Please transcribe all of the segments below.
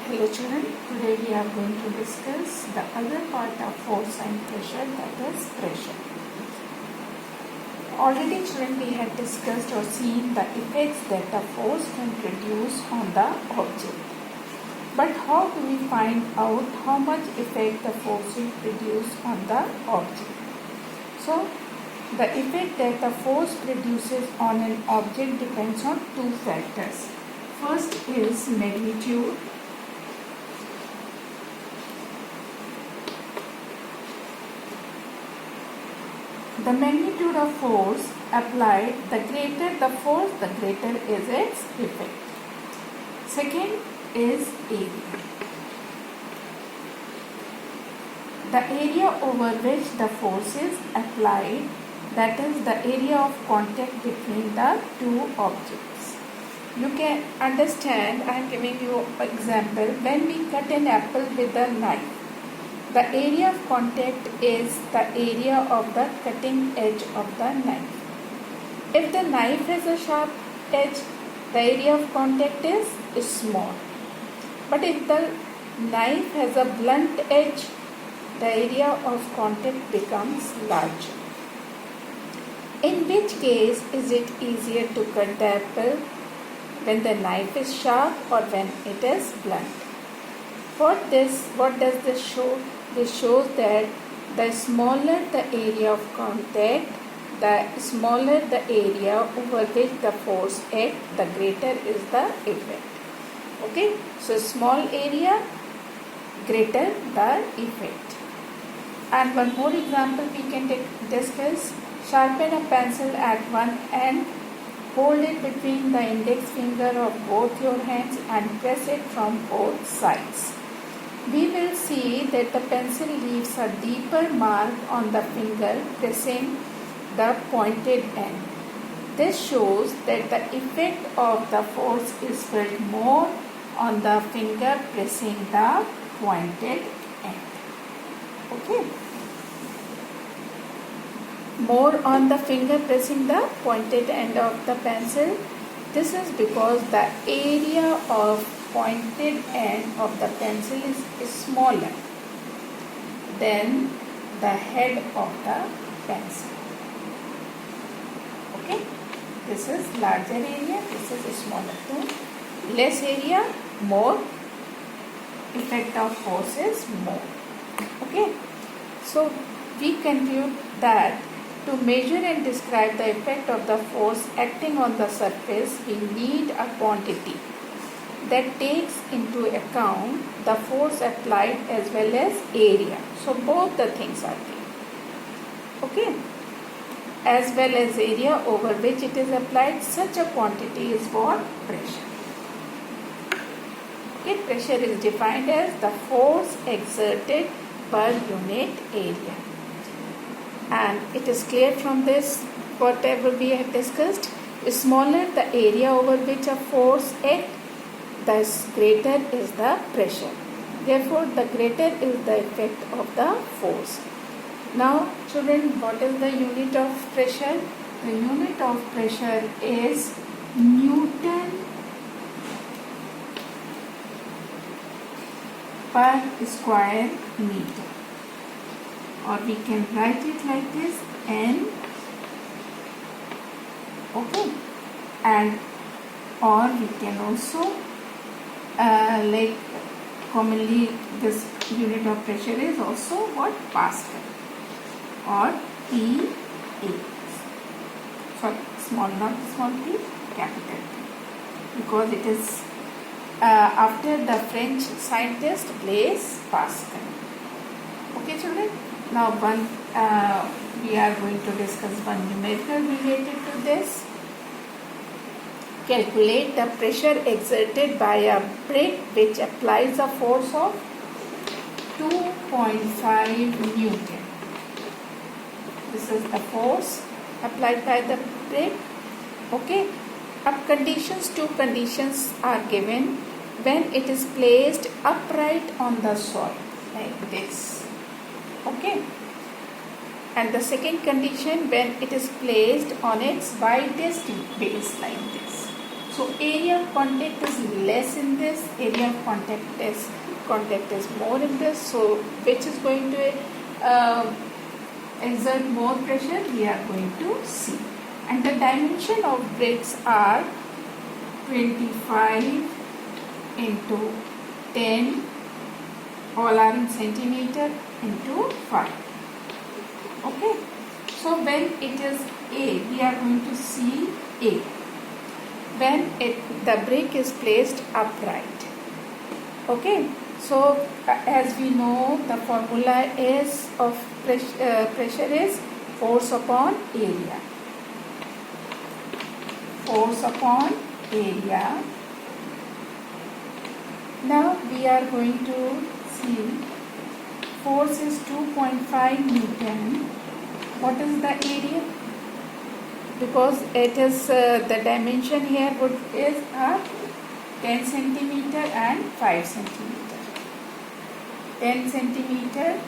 Hello children, today we are going to discuss the other part of force and pressure, that is pressure. Already children, we had discussed or seen the effects that the force can produce on the object. But how do we find out how much effect the force will produce on the object? So, the effect that the force produces on an object depends on two factors. First is magnitude. The magnitude of force applied, the greater the force, the greater is its effect. Second is area. The area over which the force is applied, that is the area of contact between the two objects. You can understand, I am giving you an example. When we cut an apple with a knife, the area of contact is the area of the cutting edge of the knife. If the knife has a sharp edge, the area of contact is small. But if the knife has a blunt edge, the area of contact becomes larger. In which case is it easier to cut the apple? When the knife is sharp or when it is blunt? What does this show? This shows that the smaller the area of contact, the smaller the area over which the force acts, the greater is the effect. Okay, so small area, greater the effect. And one more example we can discuss. Sharpen a pencil at one end, hold it between the index finger of both your hands and press it from both sides. We will see that the pencil leaves a deeper mark on the finger pressing the pointed end. This shows that the effect of the force is felt more on the finger pressing the pointed end. Okay. More on the finger pressing the pointed end of the pencil. This is because the area of pointed end of the pencil is smaller than the head of the pencil. Okay, this is larger area, this is smaller. So less area, more effect of force is more. Okay, so we conclude that to measure and describe the effect of the force acting on the surface, we need a quantity that takes into account the force applied as well as area. So both the things are there. Okay. As well as area over which it is applied, such a quantity is what? Pressure. Okay. Pressure is defined as the force exerted per unit area. And it is clear from this, whatever we have discussed, the smaller the area over which a force acts, the greater is the pressure. Therefore, the greater is the effect of the force. Now, children, what is the unit of pressure? The unit of pressure is Newton per square meter. Or we can write it like this, N. Okay. And or we can also like commonly this unit of pressure is also what? Pascal or PA. Sorry, small, not small p, capital P. Because it is after the French scientist Blaise Pascal. Okay children, now we are going to discuss one numerical related to this. Calculate the pressure exerted by a brick which applies a force of 2.5 Newton. This is the force applied by the brick. Okay. Two conditions are given when it is placed upright on the soil like this. Okay. And the second condition when it is placed on its widest base like this. So area of contact is less in this, area of contact is more in this. So which is going to exert more pressure, we are going to see. And the dimension of bricks are 25 into 10, all are in centimeter, into 5. Okay. So when it is A, we are going to see A. When the brick is placed upright. Okay. So as we know, the formula is of pressure is force upon area. Force upon area. Now we are going to see force is 2.5 Newton. What is the area? Because it is the dimension here is 10 centimeter and 5 centimeter. 10 centimeter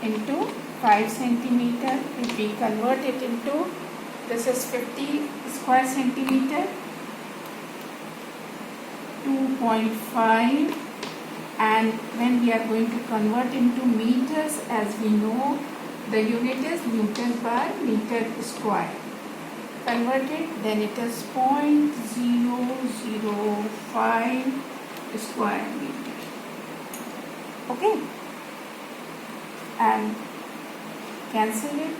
into 5 centimeter. If we convert it into, this is 50 square centimeter. 2.5, and when we are going to convert into meters, as we know, the unit is Newton per meter square. Converted, then it is 0.005 square meter. Okay, and cancel it.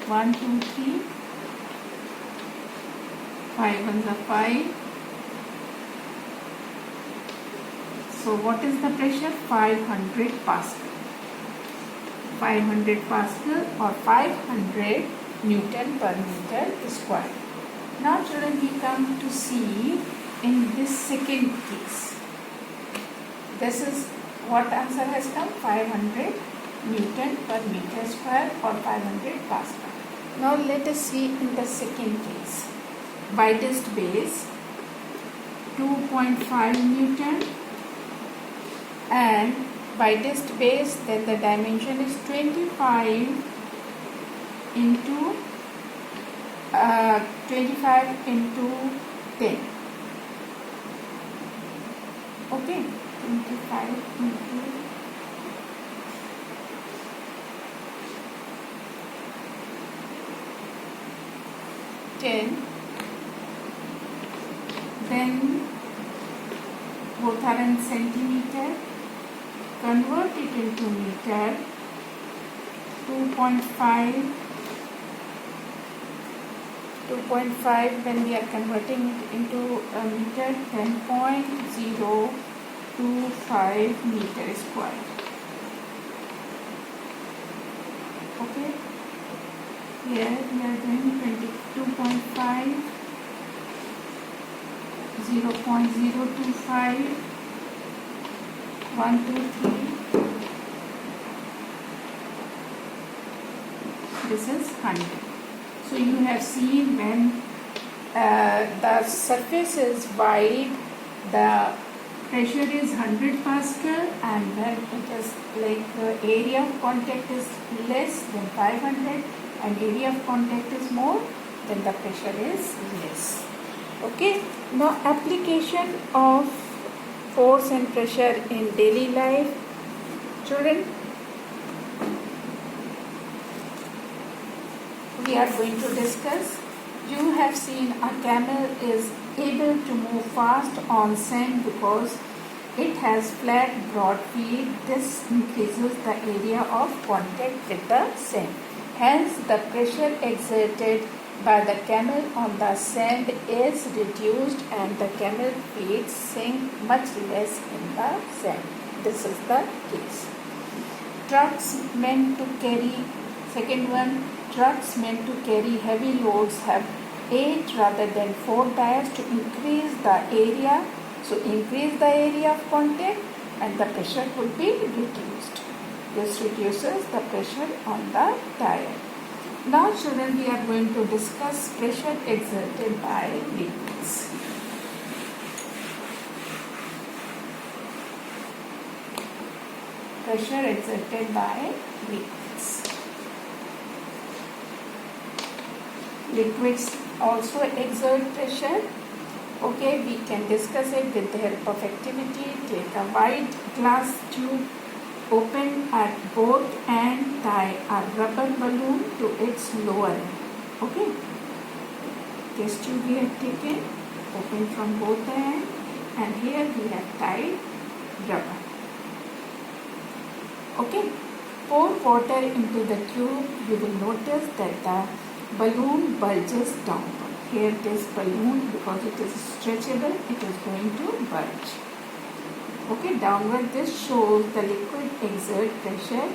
1, 2, 3, 5 1 the 5. So what is the pressure? 500 Pascal. 500 Pascal or 500 Newton per meter square. Now children, we come to see in this second case. This is what answer has come, 500 Newton per meter square or 500 Pascal. Now let us see in the second case. Widest base 2.5 Newton and widest base, then the dimension is 25 into 25 into 10. Okay, 25 into 10. Then both are in centimeter. Convert it into meter. 2.5 when we are converting it into a meter, 10.025 meter square. Okay, here we are doing 22.5, 0.025, 1, 2, 3. This is 100. So you have seen when the surface is wide, the pressure is 100 Pascal, and when it is like area of contact is less than 500 and area of contact is more, then the pressure is less. Okay. Now application of force and pressure in daily life. Children, we are going to discuss. You have seen a camel is able to move fast on sand because it has flat broad feet. This increases the area of contact with the sand. Hence the pressure exerted by the camel on the sand is reduced and the camel feet sink much less in the sand. This is the case. Trucks meant to carry, second one, trucks meant to carry heavy loads have 8 rather than 4 tires to increase the area. So increase the area of contact and the pressure would be reduced. This reduces the pressure on the tire. Now children, we are going to discuss pressure exerted by liquids. Pressure exerted by liquids. Liquids also exert pressure. Okay, we can discuss it with the help of activity. Take a white glass tube, open at both and tie a rubber balloon to its lower end. Okay, this tube we have taken, open from both the ends, and here we have tied rubber. Okay, pour water into the tube. You will notice that the balloon bulges downward. Here this balloon, because it is stretchable, it is going to bulge. Okay, downward. This shows the liquid exert pressure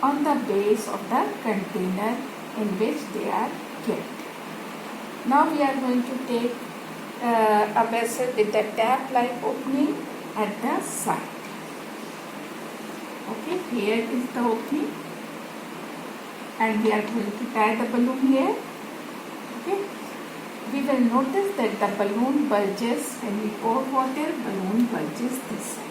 on the base of the container in which they are kept. Now we are going to take a vessel with the tap-like opening at the side. Okay, here is the opening, and we are going to tie the balloon here. Okay, we will notice that the balloon bulges when we pour water. Balloon bulges this side.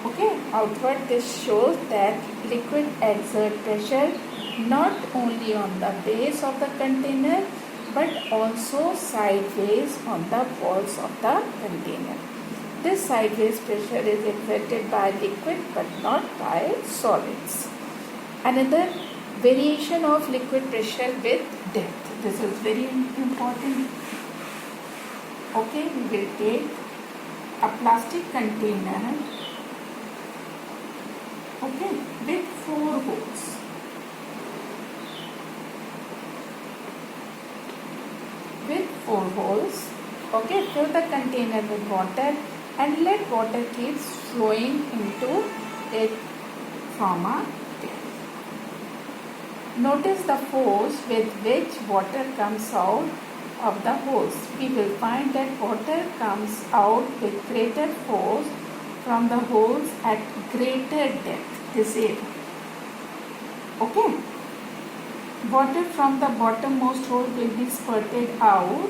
Okay, outward. This shows that liquid exert pressure not only on the base of the container but also sideways on the walls of the container. This sideways pressure is exerted by liquid but not by solids. Another variation of liquid pressure with depth. This is very important. Okay, we will take a plastic container, okay, with 4 holes. With 4 holes, okay, fill the container with water and let water keep flowing into it from a tap. Notice the force with which water comes out of the holes. We will find that water comes out with greater force from the holes at greater depth, this area. Okay. Water from the bottommost hole will be spurted out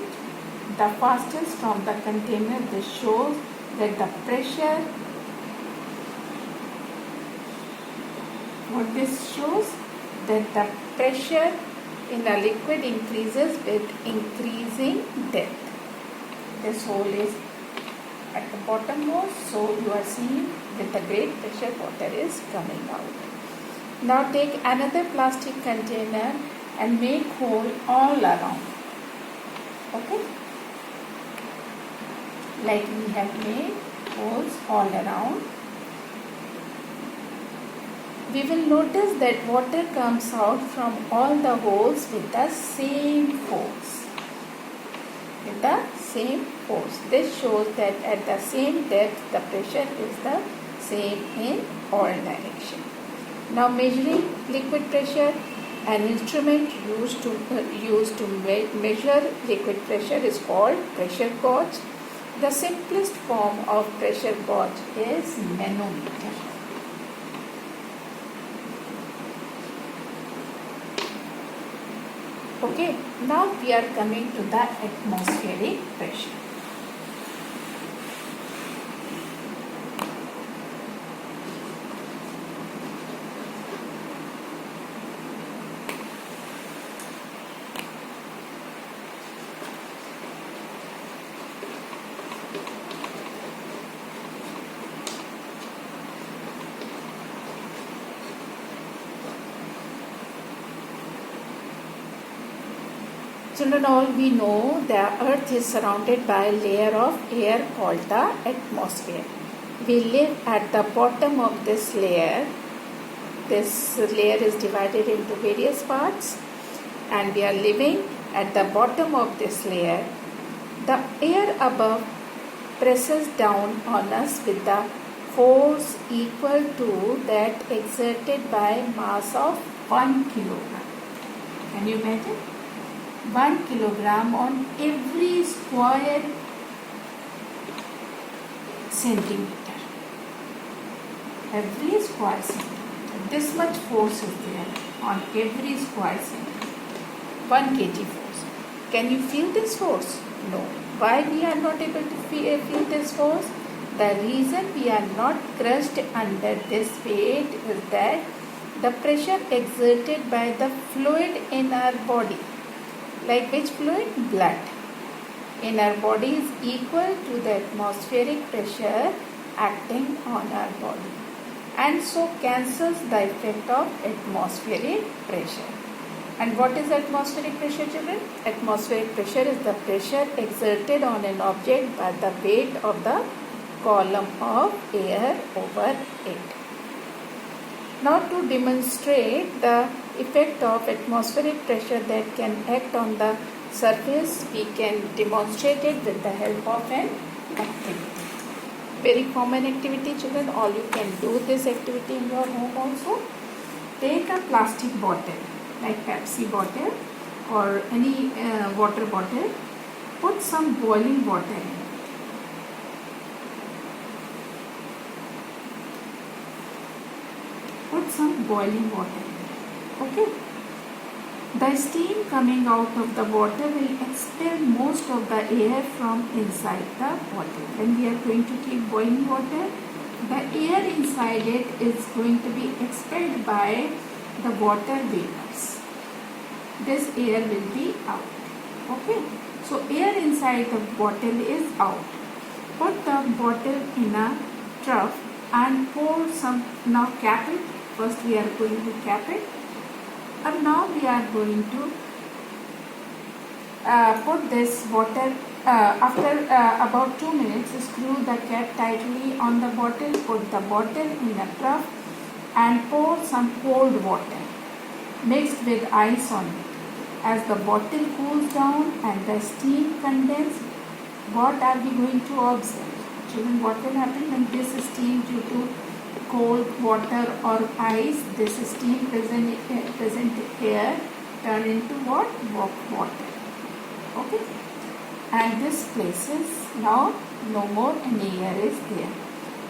the fastest from the container. This shows that the pressure, what this shows, that the pressure in a liquid increases with increasing depth. This hole is at the bottommost, so you are seeing with the great pressure water is coming out. Now take another plastic container and make hole all around. Okay, like we have made holes all around. We will notice that water comes out from all the holes with the same force. With the same force. This shows that at the same depth the pressure is the same in all directions. Now measuring liquid pressure, an instrument used to measure liquid pressure is called pressure gauge. The simplest form of pressure gauge is manometer. Okay, now we are coming to the atmospheric pressure. Children, all we know the earth is surrounded by a layer of air called the atmosphere. We live at the bottom of this layer. This layer is divided into various parts and we are living at the bottom of this layer. The air above presses down on us with the force equal to that exerted by mass of 1 kilogram. Can you imagine? 1 kilogram on every square centimeter. Every square centimeter. This much force is there on every square centimeter. 1 kg force. Can you feel this force? No. Why we are not able to feel this force? The reason we are not crushed under this weight is that the pressure exerted by the fluid in our body. Like which fluid? Blood. in our body is equal to the atmospheric pressure acting on our body, and so cancels the effect of atmospheric pressure. And what is atmospheric pressure, children? Atmospheric pressure is the pressure exerted on an object by the weight of the column of air over it. Now, to demonstrate the effect of atmospheric pressure that can act on the surface, we can demonstrate it with the help of an activity. Very common activity, children. All you can do this activity in your home also. Take a plastic bottle like Pepsi bottle or any water bottle. Put some boiling water in it. Put some boiling water in it. Okay. The steam coming out of the water will expel most of the air from inside the bottle. When we are going to take boiling water, the air inside it is going to be expelled by the water vapors. This air will be out. Okay. So air inside the bottle is out. Put the bottle in a trough and pour some. Now cap it. First we are going to cap it. And now we are going to put this water, after about 2 minutes, screw the cap tightly on the bottle, put the bottle in a trough and pour some cold water mixed with ice on it. As the bottle cools down and the steam condenses, what are we going to observe? Children, what will happen when this steam due to cold water or ice, this steam present here turn into what? Water. Okay. And this places now no more any air is there.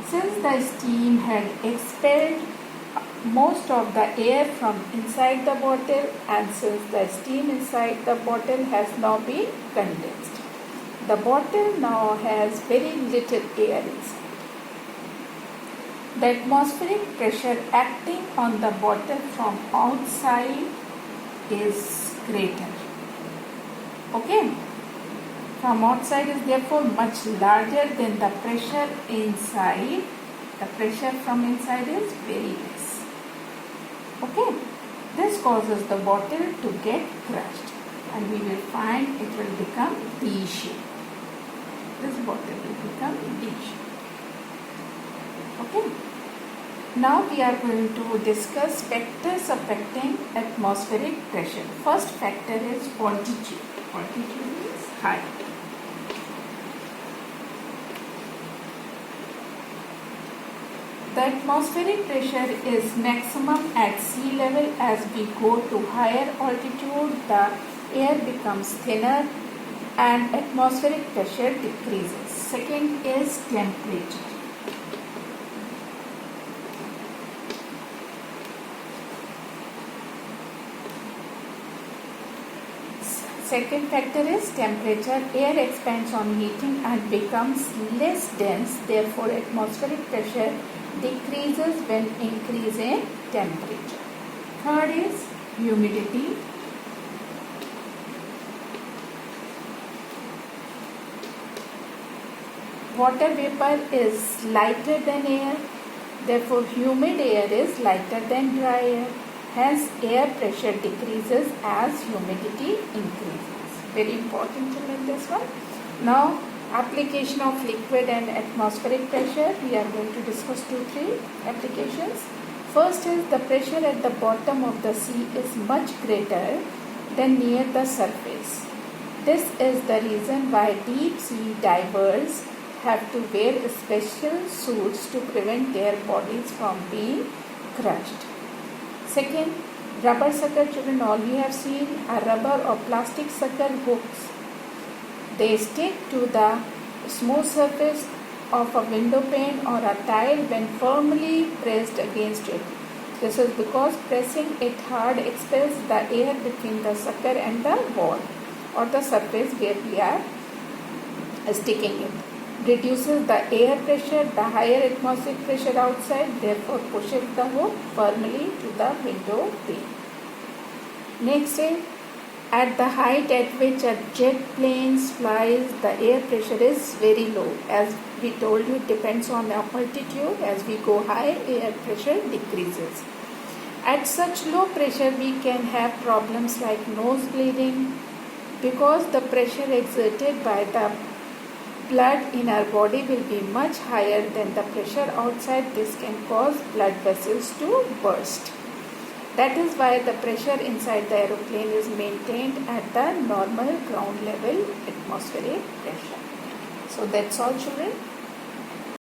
Since the steam had expelled most of the air from inside the bottle, and since the steam inside the bottle has now been condensed, the bottle now has very little air inside. The atmospheric pressure acting on the bottle from outside is greater. Okay. From outside is therefore much larger than the pressure inside. The pressure from inside is very less. Okay. This causes the bottle to get crushed, and we will find it will become D-shape. This bottle will become D-shape. Okay. Now we are going to discuss factors affecting atmospheric pressure. First factor is altitude. Altitude means height. The atmospheric pressure is maximum at sea level. As we go to higher altitude, the air becomes thinner and atmospheric pressure decreases. Second is temperature. Second factor is temperature. Air expands on heating and becomes less dense. Therefore, atmospheric pressure decreases when increase in temperature. Third is humidity. Water vapor is lighter than air. Therefore, humid air is lighter than dry air. Hence, air pressure decreases as humidity increases. Very important to learn this one. Now, application of liquid and atmospheric pressure. We are going to discuss 2-3 applications. First is the pressure at the bottom of the sea is much greater than near the surface. This is the reason why deep sea divers have to wear special suits to prevent their bodies from being crushed. Second, rubber sucker. Children, all we have seen are rubber or plastic sucker hooks. They stick to the smooth surface of a window pane or a tile when firmly pressed against it. This is because pressing it hard expels the air between the sucker and the wall or the surface where we are sticking it. Reduces the air pressure, the higher atmospheric pressure outside, therefore pushes the hook firmly to the window pane. Next is At the height at which a jet plane flies, the air pressure is very low. As we told you, it depends on the altitude. As we go high, air pressure decreases. At such low pressure, we can have problems like nose bleeding, because the pressure exerted by the blood in our body will be much higher than the pressure outside. This can cause blood vessels to burst. That is why the pressure inside the aeroplane is maintained at the normal ground level atmospheric pressure. So that's all, children.